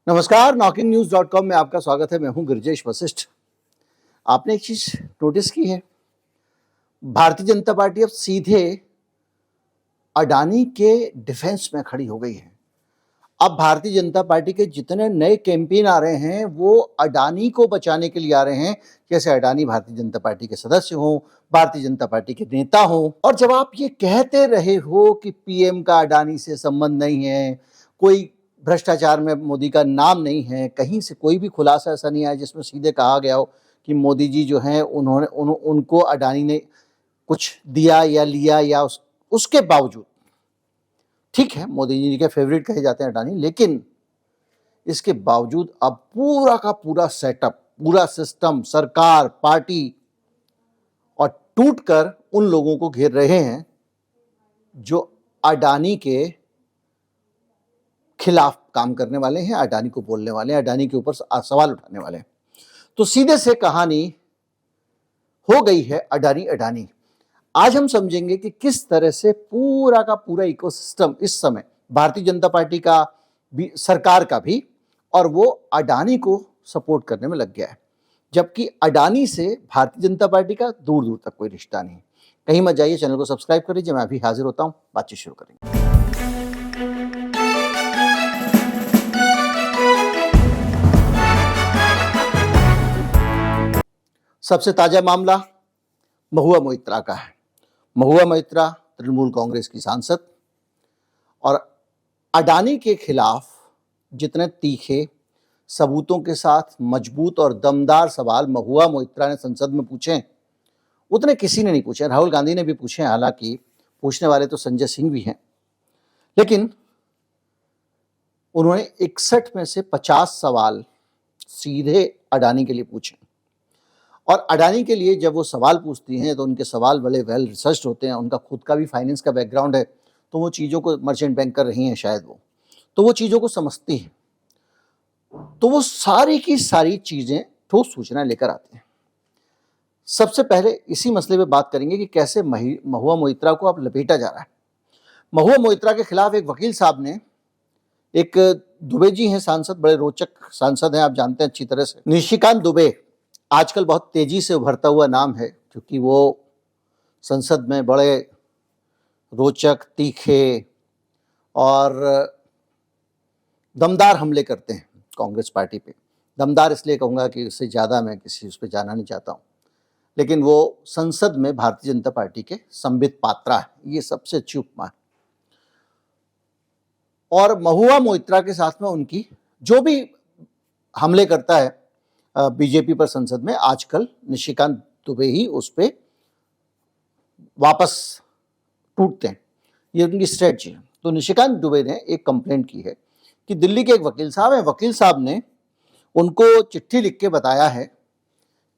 नमस्कार, knockinnews.com में आपका स्वागत है। मैं हूं गिरिजेश वशिष्ठ। आपने एक चीज नोटिस की है, भारतीय जनता पार्टी अब सीधे अडानी के डिफेंस में खड़ी हो गई है। अब भारतीय जनता पार्टी के जितने नए कैंपेन आ रहे हैं वो अडानी को बचाने के लिए आ रहे हैं, जैसे अडानी भारतीय जनता पार्टी के सदस्य हों, भारतीय जनता पार्टी के नेता हों। और जब आप ये कहते रहे हो कि पीएम का अडानी से संबंध नहीं है, कोई भ्रष्टाचार में मोदी का नाम नहीं है, कहीं से कोई भी खुलासा ऐसा नहीं आया जिसमें सीधे कहा गया हो कि मोदी जी जो हैं उनको अडानी ने कुछ दिया या लिया, या उसके बावजूद, ठीक है मोदी जी के फेवरेट कहे जाते हैं अडानी, लेकिन इसके बावजूद अब पूरा का पूरा सेटअप, पूरा सिस्टम, सरकार, पार्टी और टूटकर उन लोगों को घेर रहे हैं जो अडानी के खिलाफ काम करने वाले हैं, अडानी को बोलने वाले हैं, अडानी के ऊपर सवाल उठाने वाले हैं। तो सीधे से कहानी हो गई है अडानी अडानी। आज हम समझेंगे कि किस तरह से पूरा का पूरा इकोसिस्टम इस समय भारतीय जनता पार्टी का भी, सरकार का भी, और वो अडानी को सपोर्ट करने में लग गया है, जबकि अडानी से भारतीय जनता पार्टी का दूर दूर तक कोई रिश्ता नहीं। कहीं मत जाइए, चैनल को सब्सक्राइब कर लीजिए। मैं अभी हाजिर होता हूं, बातचीत शुरू करेंगे। सबसे ताजा मामला महुआ मोइत्रा का है। महुआ मोइत्रा तृणमूल कांग्रेस की सांसद, और अडानी के खिलाफ जितने तीखे सबूतों के साथ मजबूत और दमदार सवाल महुआ मोइत्रा ने संसद में पूछे, उतने किसी ने नहीं पूछे। राहुल गांधी ने भी पूछे, हालांकि पूछने वाले तो संजय सिंह भी हैं, लेकिन उन्होंने 61 में से 50 सवाल सीधे अडानी के लिए पूछे। और अडानी के लिए जब वो सवाल पूछती हैं तो उनके सवाल बड़े वेल रिसर्च होते हैं, उनका खुद का भी फाइनेंस का बैकग्राउंड है, तो वो चीज़ों को, मर्चेंट बैंक कर रही हैं शायद वो, तो वो चीज़ों को समझती हैं, तो वो सारी की सारी चीज़ें ठोस सूचना लेकर आते हैं। सबसे पहले इसी मसले पे बात करेंगे कि कैसे महुआ मोइत्रा को अब लपेटा जा रहा है। महुआ मोइत्रा के खिलाफ एक वकील साहब ने, एक दुबे जी हैं सांसद, बड़े रोचक सांसद हैं, आप जानते हैं अच्छी तरह से, निशिकांत दुबे, आजकल बहुत तेजी से उभरता हुआ नाम है, क्योंकि वो संसद में बड़े रोचक, तीखे और दमदार हमले करते हैं कांग्रेस पार्टी पे। दमदार इसलिए कहूँगा कि उससे ज़्यादा मैं किसी उस पर जाना नहीं चाहता हूँ, लेकिन वो संसद में भारतीय जनता पार्टी के संबित पात्रा है, ये सबसे अच्छी उपमा है। और महुआ मोइत्रा के साथ में उनकी जो भी हमले करता है बीजेपी पर संसद में, आजकल निशिकांत दुबे ही उस पर वापस टूटते हैं, ये उनकी स्ट्रेटजी है। तो निशिकांत दुबे ने एक कंप्लेंट की है कि दिल्ली के एक वकील साहब हैं, वकील साहब ने उनको चिट्ठी लिख के बताया है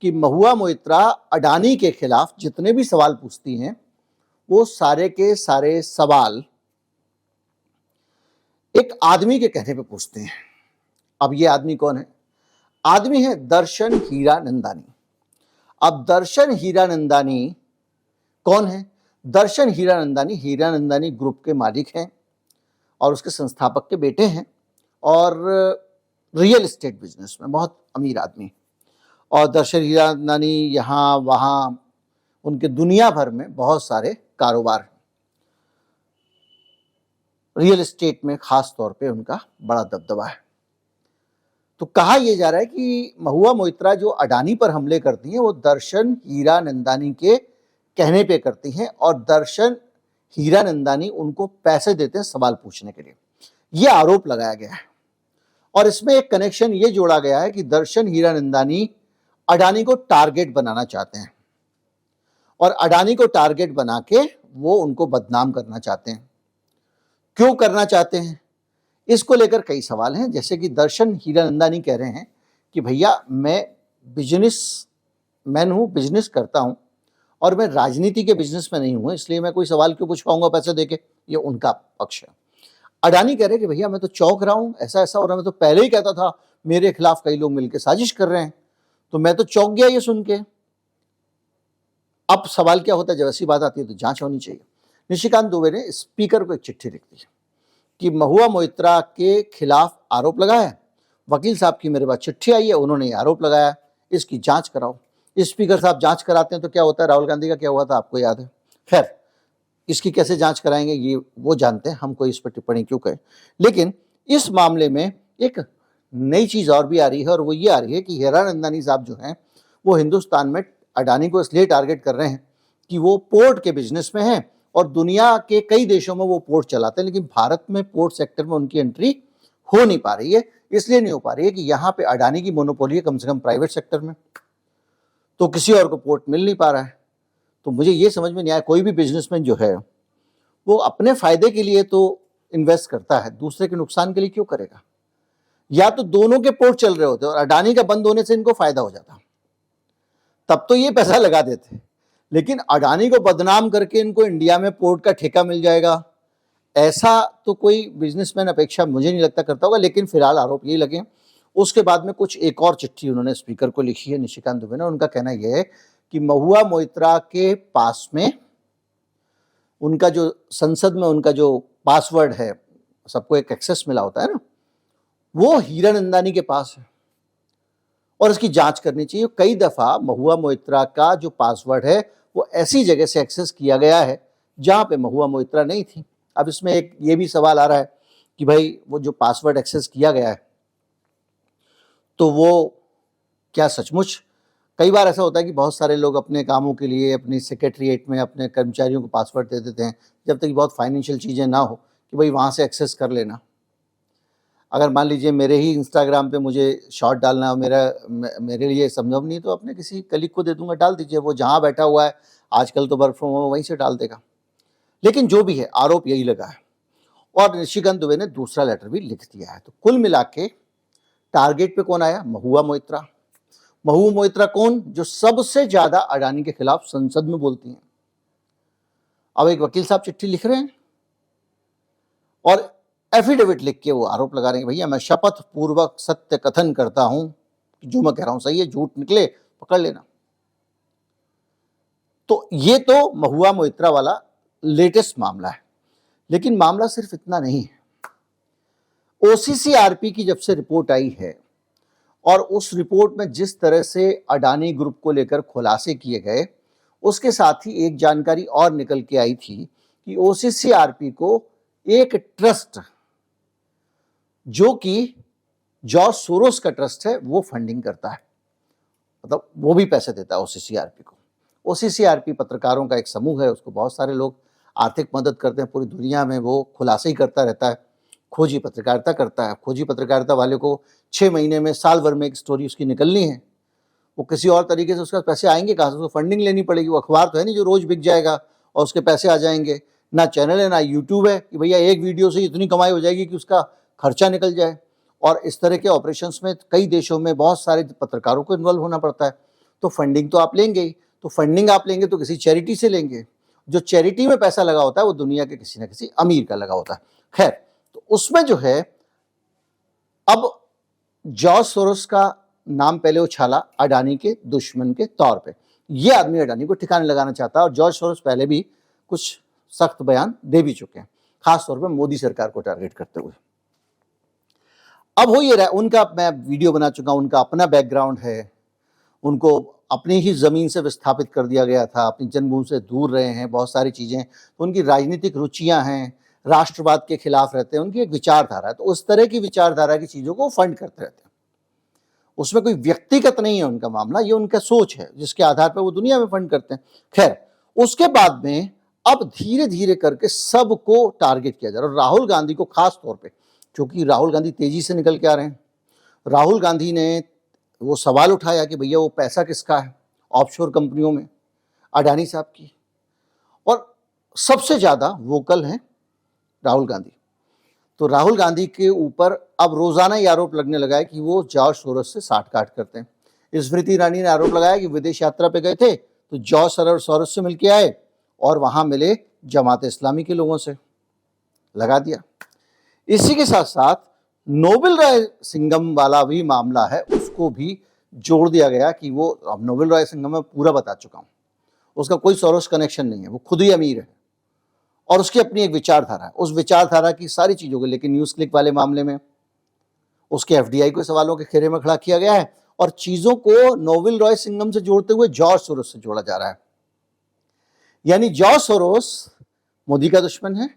कि महुआ मोइत्रा अडानी के खिलाफ जितने भी सवाल पूछती हैं वो सारे के सारे सवाल एक आदमी के कहने पे पूछते हैं। अब ये आदमी कौन है? आदमी है दर्शन हीरानंदानी। अब दर्शन हीरानंदानी कौन है? दर्शन हीरानंदानी हीरानंदानी ग्रुप के मालिक हैं और उसके संस्थापक के बेटे हैं, और रियल एस्टेट बिजनेस में बहुत अमीर आदमी। और दर्शन हीरानंदानी यहाँ वहाँ, उनके दुनिया भर में बहुत सारे कारोबार हैं। रियल एस्टेट में खास तौर पे उनका बड़ा दबदबा है। तो कहा यह जा रहा है कि महुआ मोइत्रा जो अडानी पर हमले करती हैं वो दर्शन हीरानंदानी के कहने पे करती हैं, और दर्शन हीरानंदानी उनको पैसे देते हैं सवाल पूछने के लिए, ये आरोप लगाया गया है। और इसमें एक कनेक्शन ये जोड़ा गया है कि दर्शन हीरानंदानी अडानी को टारगेट बनाना चाहते हैं, और अडानी को टारगेट बना के वो उनको बदनाम करना चाहते हैं। क्यों करना चाहते हैं, इसको लेकर कई सवाल हैं। जैसे कि दर्शन हीरानंदानी कह रहे हैं कि भैया मैं बिजनेसमैन हूँ, बिजनेस करता हूँ, और मैं राजनीति के बिजनेस में नहीं हूँ, इसलिए मैं कोई सवाल क्यों पूछ पाऊंगा पैसे देके, ये उनका पक्ष है। अडानी कह रहे हैं कि भैया मैं तो चौंक रहा हूँ, ऐसा ऐसा हो रहा है, मैं तो पहले ही कहता था मेरे खिलाफ कई लोग मिलकर साजिश कर रहे हैं, तो मैं तो चौंक गया ये सुन के। अब सवाल क्या होता है, जब ऐसी बात आती है तो जांच होनी चाहिए। निशिकांत दुबे ने स्पीकर को एक चिट्ठी लिख दी कि महुआ मोइत्रा के खिलाफ आरोप लगा है, वकील साहब की मेरे पास चिट्ठी आई है, उन्होंने ये आरोप लगाया, इसकी जांच कराओ। स्पीकर साहब जांच कराते हैं तो क्या होता है, राहुल गांधी का क्या हुआ था आपको याद है। खैर, इसकी कैसे जांच कराएंगे ये वो जानते हैं, हम कोई इस पर टिप्पणी क्यों करें। लेकिन इस मामले में एक नई चीज और भी आ रही है, और वो ये आ रही है कि हीरानंदानी साहब जो हैं वो हिंदुस्तान में अडानी को इसलिए टारगेट कर रहे हैं कि वो पोर्ट के बिजनेस में हैं और दुनिया के कई देशों में वो पोर्ट चलाते हैं, लेकिन भारत में पोर्ट सेक्टर में उनकी एंट्री हो नहीं पा रही है। इसलिए नहीं हो पा रही है कि यहाँ पे अडानी की मोनोपोली है, कम से कम प्राइवेट सेक्टर में, तो किसी और को पोर्ट मिल नहीं पा रहा है। तो मुझे ये समझ में नहीं आया, कोई भी बिजनेसमैन जो है वो अपने फायदे के लिए तो इन्वेस्ट करता है, दूसरे के नुकसान के लिए क्यों करेगा। या तो दोनों के पोर्ट चल रहे होते और अडानी का बंद होने से इनको फायदा हो जाता, तब तो ये पैसा लगा देते। लेकिन अडानी को बदनाम करके इनको इंडिया में पोर्ट का ठेका मिल जाएगा, ऐसा तो कोई बिजनेसमैन अपेक्षा मुझे नहीं लगता करता होगा। लेकिन फिलहाल आरोप यही लगे। उसके बाद में कुछ एक और चिट्ठी उन्होंने स्पीकर को लिखी है, निशिकांत दुबे ने। उनका कहना यह है कि महुआ मोइत्रा के पास में उनका जो संसद में उनका जो पासवर्ड है, सबको एक एक्सेस मिला होता है ना, वो हीरानंदानी के पास है और इसकी जांच करनी चाहिए। कई दफा महुआ मोइत्रा का जो पासवर्ड है वो ऐसी जगह से एक्सेस किया गया है जहां पे महुआ मोइत्रा नहीं थी। अब इसमें एक ये भी सवाल आ रहा है कि भाई वो जो पासवर्ड एक्सेस किया गया है तो वो क्या सचमुच, कई बार ऐसा होता है कि बहुत सारे लोग अपने कामों के लिए अपनी सेक्रेटरीट में अपने कर्मचारियों को पासवर्ड दे देते हैं, जब तक बहुत फाइनेंशियल चीज़ें ना हो कि भाई वहाँ से एक्सेस कर लेना। अगर मान लीजिए मेरे ही इंस्टाग्राम पे मुझे शॉर्ट डालना मेरे लिए संभव नहीं, तो अपने किसी कलीग को दे दूंगा, डाल दीजिए, वो जहाँ बैठा हुआ है, आजकल तो वर्क फ्रॉम होम, वहीं से डाल देगा। लेकिन जो भी है, आरोप यही लगा है और निशिकांत दुबे ने दूसरा लेटर भी लिख दिया है। तो कुल मिला के टारगेट पे कौन आया, महुआ मोइत्रा। महुआ मोइत्रा कौन, जो सबसे ज्यादा अडानी के खिलाफ संसद में बोलती हैं। अब एक वकील साहब चिट्ठी लिख रहे हैं और एफिडेविट लिख के वो आरोप लगा रहे हैं, भैया मैं शपथ पूर्वक सत्य कथन करता हूं कि जो मैं कह रहा हूं सही है, झूठ निकले पकड़ लेना। तो ये तो महुआ मोइत्रा वाला लेटेस्ट मामला है। लेकिन मामला सिर्फ इतना नहीं है। ओसीसीआरपी की जब से रिपोर्ट आई है और उस रिपोर्ट में जिस तरह से अडानी ग्रुप को लेकर खुलासे किए गए, उसके साथ ही एक जानकारी और निकल के आई थी कि ओसीसीआरपी को एक ट्रस्ट, जो कि जॉर्ज सोरोस का ट्रस्ट है, वो फंडिंग करता है, मतलब वो भी पैसे देता है ओसीसीआरपी को। ओसीसीआरपी पत्रकारों का एक समूह है, उसको बहुत सारे लोग आर्थिक मदद करते हैं पूरी दुनिया में। वो खुलासे ही करता रहता है, खोजी पत्रकारिता करता है। खोजी पत्रकारिता वाले को 6 महीने में, साल भर में एक स्टोरी उसकी निकलनी है, वो किसी और तरीके से उसका पैसे आएंगे कहाँ से, उसको फंडिंग लेनी पड़ेगी। वो अखबार तो है नहीं जो रोज बिक जाएगा और उसके पैसे आ जाएंगे। ना चैनल है ना यूट्यूब है कि भैया एक वीडियो से इतनी कमाई हो जाएगी कि उसका खर्चा निकल जाए। और इस तरह के ऑपरेशंस में कई देशों में बहुत सारे पत्रकारों को इन्वॉल्व होना पड़ता है। तो फंडिंग तो आप लेंगे ही, तो फंडिंग आप लेंगे तो किसी चैरिटी से लेंगे। जो चैरिटी में पैसा लगा होता है वो दुनिया के किसी न किसी अमीर का लगा होता है। खैर, तो उसमें जो है, अब जॉर्ज सोरोस का नाम पहले उछाला अडानी के दुश्मन के तौर पे। ये आदमी अडानी को ठिकाने लगाना चाहता है और जॉर्ज सोरोस पहले भी कुछ सख्त बयान दे भी चुके हैं, खास तौर पे मोदी सरकार को टारगेट करते हुए। अब हो ये रहा, उनका मैं वीडियो बना चुका हूं, उनका अपना बैकग्राउंड है, उनको अपनी ही जमीन से विस्थापित कर दिया गया था, अपनी जन्मभूमि से दूर रहे हैं, बहुत सारी चीजें, तो उनकी राजनीतिक रुचियां हैं, राष्ट्रवाद के खिलाफ रहते हैं, उनकी एक विचारधारा है। तो उस तरह की विचारधारा की चीजों को फंड करते रहते हैं। उसमें कोई व्यक्तिगत नहीं है उनका मामला, ये उनका सोच है जिसके आधार पर वो दुनिया में फंड करते हैं। खैर, उसके बाद में अब धीरे धीरे करके सबको टारगेट किया जा रहा है, राहुल गांधी को खास तौर पे, क्योंकि राहुल गांधी तेजी से निकल के आ रहे हैं। राहुल गांधी ने वो सवाल उठाया कि भैया वो पैसा किसका है ऑफशोर कंपनियों में, अडानी साहब की। और सबसे ज्यादा वोकल हैं राहुल गांधी। तो राहुल गांधी के ऊपर अब रोजाना ये आरोप लगने लगा है कि वो जॉर्ज सोरोस से साठ-गांठ करते हैं। स्मृति ईरानी ने आरोप लगाया कि विदेश यात्रा पे गए थे तो जॉर्ज सोरोस से मिलके आए और वहां मिले जमात इस्लामी के लोगों से, लगा दिया। इसी के साथ साथ नोबेल राय सिंघम वाला भी मामला है, उसको भी जोड़ दिया गया कि वो, अब नोबेल राय सिंघम में पूरा बता चुका हूं, उसका कोई सोरोस कनेक्शन नहीं है, वो खुद ही अमीर है और उसकी अपनी एक विचारधारा है। उस विचारधारा की सारी चीजों को लेकर न्यूज़ क्लिक वाले मामले में उसके एफडीआई को सवालों के घेरे में खड़ा किया गया है और चीजों को नोवेल रॉय सिंघम से जोड़ते हुए जॉर्ज सोरोस से जोड़ा जा रहा है। यानी जॉर्ज सोरोस मोदी का दुश्मन है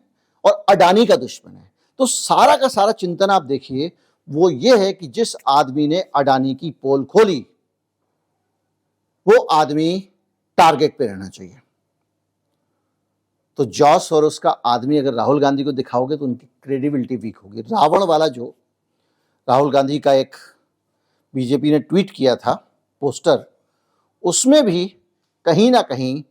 और अडानी का दुश्मन है। तो सारा का सारा चिंतन आप देखिए वो ये है कि जिस आदमी ने अडानी की पोल खोली वो आदमी टारगेट पे रहना चाहिए। तो जॉर्ज सोरोस का आदमी अगर राहुल गांधी को दिखाओगे तो उनकी क्रेडिबिलिटी वीक होगी। रावण वाला जो राहुल गांधी का एक बीजेपी ने ट्वीट किया था पोस्टर, उसमें भी कहीं ना कहीं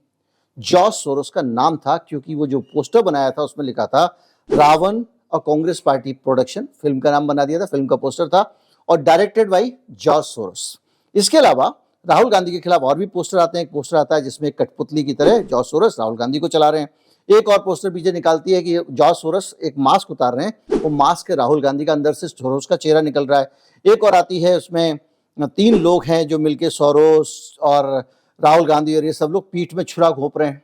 जॉर्ज सोरोस का नाम था, क्योंकि वो जो पोस्टर बनाया था उसमें लिखा था रावण और कांग्रेस पार्टी प्रोडक्शन, फिल्म का नाम बना दिया था, फिल्म का पोस्टर था और डायरेक्टेड बाय जॉर्ज सोरोस। इसके अलावा राहुल गांधी के खिलाफ और भी पोस्टर आते हैं। एक पोस्टर आता है जिसमें कठपुतली की तरह जॉर्ज सोरोस राहुल गांधी को चला रहे हैं। एक और पोस्टर पीछे निकालती है कि जॉर्ज सोरोस एक मास्क उतार रहे हैं, वो मास्क है राहुल गांधी का, अंदर से सोरोस का चेहरा निकल रहा है। एक और आती है, उसमें 3 लोग हैं जो मिलके सोरोस और राहुल गांधी और ये सब लोग पीठ में छुरा घोंप रहे हैं।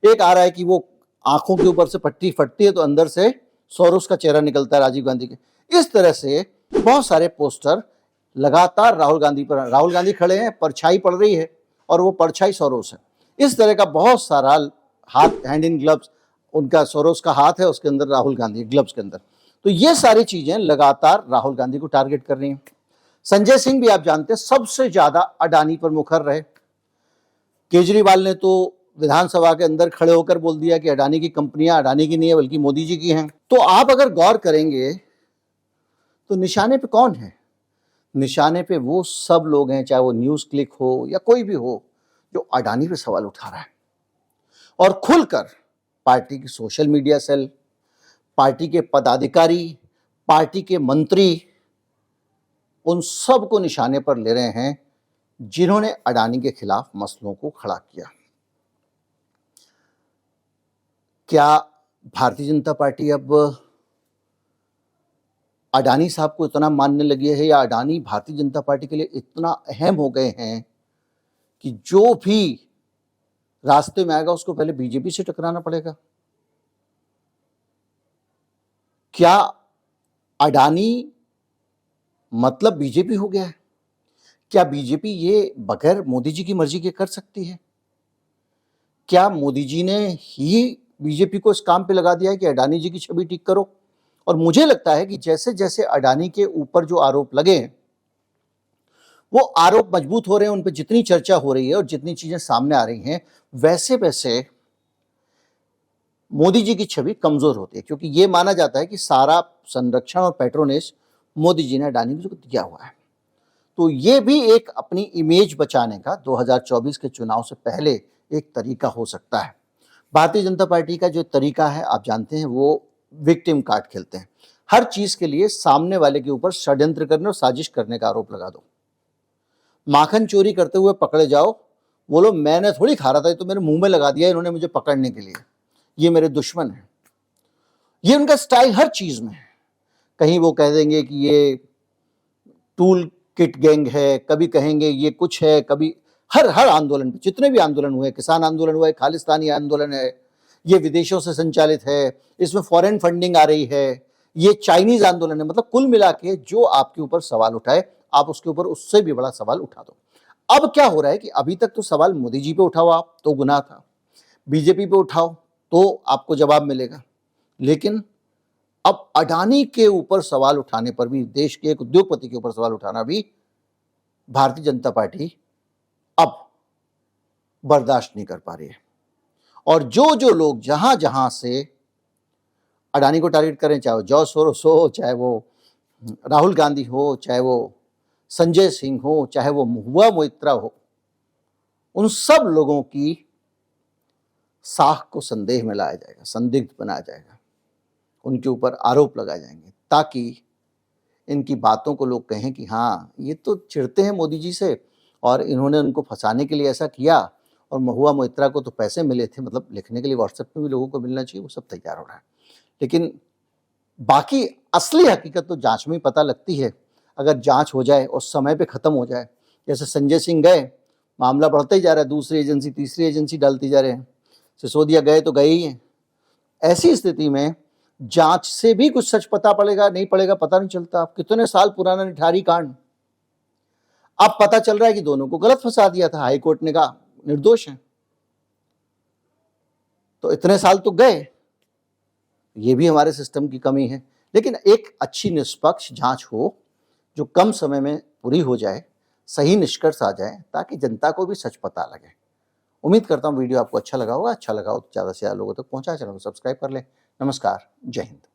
एक आ रहा है कि वो आंखों के ऊपर से पट्टी फटती है तो अंदर से सोरोस का चेहरा निकलता है राजीव गांधी के। इस तरह से बहुत सारे पोस्टर लगातार राहुल गांधी पर, राहुल गांधी खड़े हैं, परछाई पड़ रही है और वो परछाई सोरोस है। इस तरह का बहुत सारा हाथ, हैंड इन ग्लव्स, उनका सोरोस का हाथ है, उसके अंदर राहुल गांधी ग्लव्स के अंदर। तो ये सारी चीजें लगातार राहुल गांधी को टारगेट कर रही हैं। संजय सिंह भी आप जानते हैं सबसे ज्यादा अडानी पर मुखर रहे। केजरीवाल ने तो विधानसभा के अंदर खड़े होकर बोल दिया कि अडानी की कंपनियां अडानी की नहीं है बल्कि मोदी जी की हैं। तो आप अगर गौर करेंगे तो निशाने पे कौन है? निशाने पे वो सब लोग हैं, चाहे वो न्यूज क्लिक हो या कोई भी हो, जो अडानी पे सवाल उठा रहा है और खुलकर पार्टी की सोशल मीडिया सेल, पार्टी के पदाधिकारी, पार्टी के मंत्री, उन सब को निशाने पर ले रहे हैं जिन्होंने अडानी के खिलाफ मसलों को खड़ा किया। क्या भारतीय जनता पार्टी अब अडानी साहब को इतना मानने लगी है या अडानी भारतीय जनता पार्टी के लिए इतना अहम हो गए हैं कि जो भी रास्ते में आएगा उसको पहले बीजेपी से टकराना पड़ेगा? क्या अडानी मतलब बीजेपी हो गया है? क्या बीजेपी ये बगैर मोदी जी की मर्जी के कर सकती है? क्या मोदी जी ने ही बीजेपी को इस काम पे लगा दिया है कि अडानी जी की छवि ठीक करो? और मुझे लगता है कि जैसे जैसे अडानी के ऊपर जो आरोप लगे हैं वो आरोप मजबूत हो रहे हैं, उन पर जितनी चर्चा हो रही है और जितनी चीजें सामने आ रही हैं वैसे वैसे मोदी जी की छवि कमजोर होती है, क्योंकि ये माना जाता है कि सारा संरक्षण और पैट्रोनेज मोदी जी ने अडानी को दिया हुआ है। तो ये भी एक अपनी इमेज बचाने का 2024 के चुनाव से पहले एक तरीका हो सकता है। भारतीय जनता पार्टी का जो तरीका है आप जानते हैं, वो विक्टिम कार्ड खेलते हैं। हर चीज के लिए सामने वाले के ऊपर षड्यंत्र करने और साजिश करने का आरोप लगा दो। माखन चोरी करते हुए पकड़े जाओ, बोलो मैंने थोड़ी खा रहा था, ये तो मेरे मुंह में लगा दिया इन्होंने मुझे पकड़ने के लिए, ये मेरे दुश्मन है। ये उनका स्टाइल हर चीज में है। कहीं वो कह देंगे कि ये टूल किट गैंग है, कभी कहेंगे ये कुछ है, कभी हर आंदोलन पे, जितने भी आंदोलन हुए, किसान आंदोलन हुआ है, खालिस्तानी आंदोलन है, ये विदेशों से संचालित है, इसमें फॉरेन फंडिंग आ रही है, ये चाइनीज आंदोलन है। मतलब कुल मिला के जो आपके ऊपर सवाल उठाए आप उसके ऊपर उससे भी बड़ा सवाल उठा दो। अब क्या हो रहा है कि अभी तक तो सवाल मोदी जी पे उठाओ आप तो गुनाह था, बीजेपी पे उठाओ तो आपको जवाब मिलेगा, लेकिन अब अडानी के ऊपर सवाल उठाने पर भी, देश के एक उद्योगपति के ऊपर सवाल उठाना भी भारतीय जनता पार्टी अब बर्दाश्त नहीं कर पा रही है। और जो जो लोग जहां जहां से अडानी को टारगेट करें, चाहे वो जॉर्ज सोरोस हो, चाहे वो राहुल गांधी हो, चाहे वो संजय सिंह हो, चाहे वो महुआ मोइत्रा हो, उन सब लोगों की साख को संदेह में लाया जाएगा, संदिग्ध बनाया जाएगा, उनके ऊपर आरोप लगाए जाएंगे ताकि इनकी बातों को लोग कहें कि हाँ ये तो चिढ़ते हैं मोदी जी से और इन्होंने उनको फंसाने के लिए ऐसा किया, और महुआ मोइत्रा को तो पैसे मिले थे, मतलब लिखने के लिए व्हाट्सएप में भी लोगों को मिलना चाहिए, वो सब तैयार हो रहा है। लेकिन बाकी असली हकीकत तो जांच में ही पता लगती है। अगर जांच हो जाए और समय पे खत्म हो जाए, जैसे संजय सिंह गए, मामला बढ़ता ही जा रहा है, दूसरी एजेंसी तीसरी एजेंसी डालती जा रहे हैं, सिसोदिया गए तो गए ही हैं। ऐसी स्थिति में जांच से भी कुछ सच पता पड़ेगा नहीं पड़ेगा पता नहीं चलता। अब कितने साल पुराना निठारी कांड, अब पता चल रहा है कि दोनों को गलत फंसा दिया था, हाई कोर्ट ने कहा निर्दोष हैं। तो इतने साल तो गए, ये भी हमारे सिस्टम की कमी है। लेकिन एक अच्छी निष्पक्ष जांच हो जो कम समय में पूरी हो जाए, सही निष्कर्ष आ जाए, ताकि जनता को भी सच पता लगे। उम्मीद करता हूं वीडियो आपको अच्छा लगा होगा। अच्छा लगा हो तो ज़्यादा से ज़्यादा लोगों तक पहुंचा, चैनल को सब्सक्राइब कर लें। नमस्कार, जय हिंद।